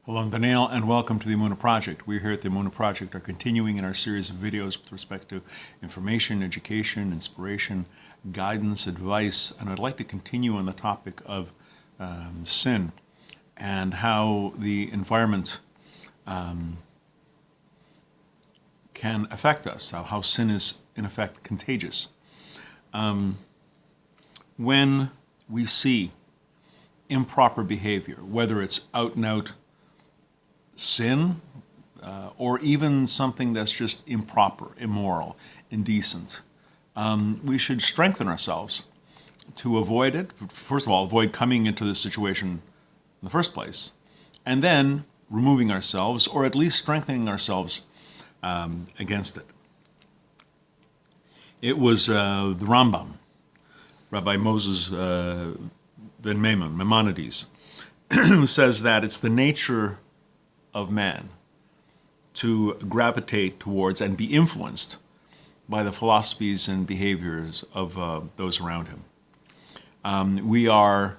Hello, I'm Daniel, and welcome to the Emunah Project. We here at the Emunah Project are continuing in our series of videos with respect to information, education, inspiration, guidance, advice, and I'd like to continue on the topic of sin and how the environment can affect us, how sin is, in effect, contagious. When we see improper behavior, whether it's out and out sin, or even something that's just improper, immoral, indecent, we should strengthen ourselves to avoid it. First of all, avoid coming into this situation in the first place, and then removing ourselves, or at least strengthening ourselves against it. It was the Rambam, Rabbi Moses ben Maimonides, who says that it's the nature of man to gravitate towards and be influenced by the philosophies and behaviors of those around him. We are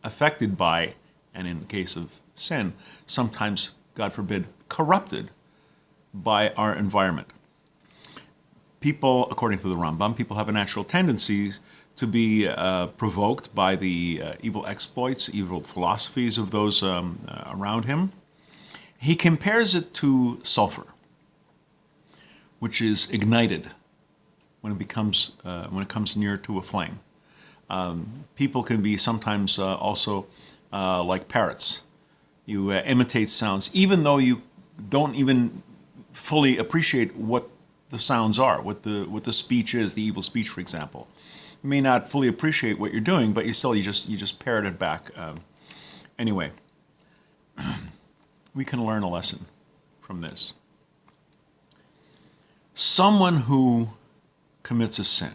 affected by, and in the case of sin, sometimes, God forbid, corrupted by our environment. People, according to the Rambam, people have a natural tendency to be provoked by the evil exploits, evil philosophies of those around him. He compares it to sulfur, which is ignited when it comes near to a flame. People can be sometimes also like parrots. You imitate sounds, even though you don't even fully appreciate what the sounds are, what the speech is, the evil speech, for example. You may not fully appreciate what you're doing, but you just parrot it back. Anyway. We can learn a lesson from this. Someone who commits a sin,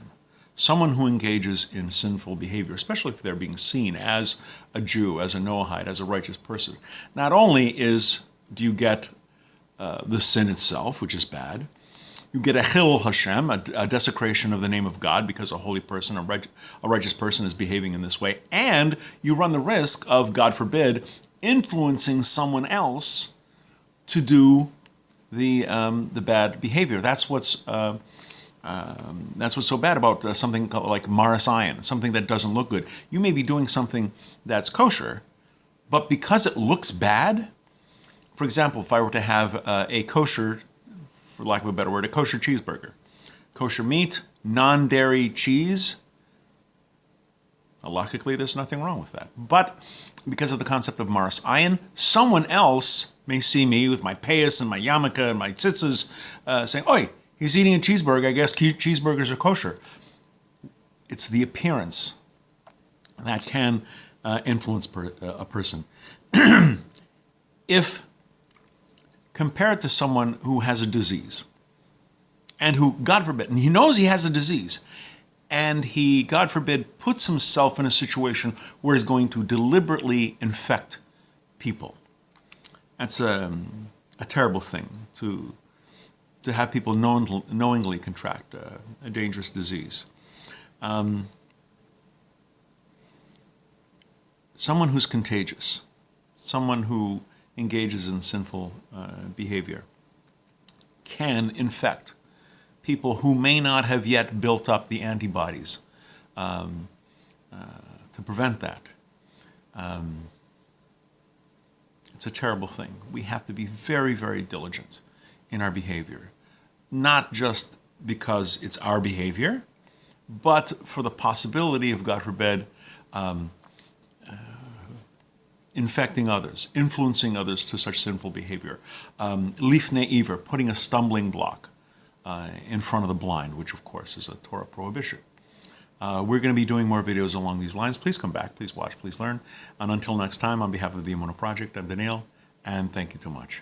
someone who engages in sinful behavior, especially if they're being seen as a Jew, as a Noahide, as a righteous person, not only do you get the sin itself, which is bad, you get a Chil Hashem, a desecration of the name of God, because a holy person, a righteous person is behaving in this way, and you run the risk of, God forbid, influencing someone else to do the bad behavior. That's what's so bad about something like maris ayin, something that doesn't look good. You may be doing something that's kosher, but because it looks bad, for example, if I were to have a kosher, for lack of a better word, a kosher cheeseburger, kosher meat, non-dairy cheese, logically, there's nothing wrong with that. But because of the concept of maris ayin, someone else may see me with my payas and my yarmulke and my tzitzis saying, "Oi, he's eating a cheeseburger. I guess cheeseburgers are kosher." It's the appearance that can influence a person. If compared to someone who has a disease, and who, God forbid, and he knows he has a disease, and he, God forbid, puts himself in a situation where he's going to deliberately infect people. That's a terrible thing, to have people knowingly contract a dangerous disease. Someone who's contagious, someone who engages in sinful behavior, can infect people who may not have yet built up the antibodies to prevent that. It's a terrible thing. We have to be very, very diligent in our behavior, not just because it's our behavior, but for the possibility of, God forbid, infecting others, influencing others to such sinful behavior. Lifnei iver, putting a stumbling block in front of the blind, which of course is a Torah prohibition. We're going to be doing more videos along these lines. Please come back, please watch, please learn. And until next time, on behalf of the Emunah Project, I'm Daniel, and thank you too much.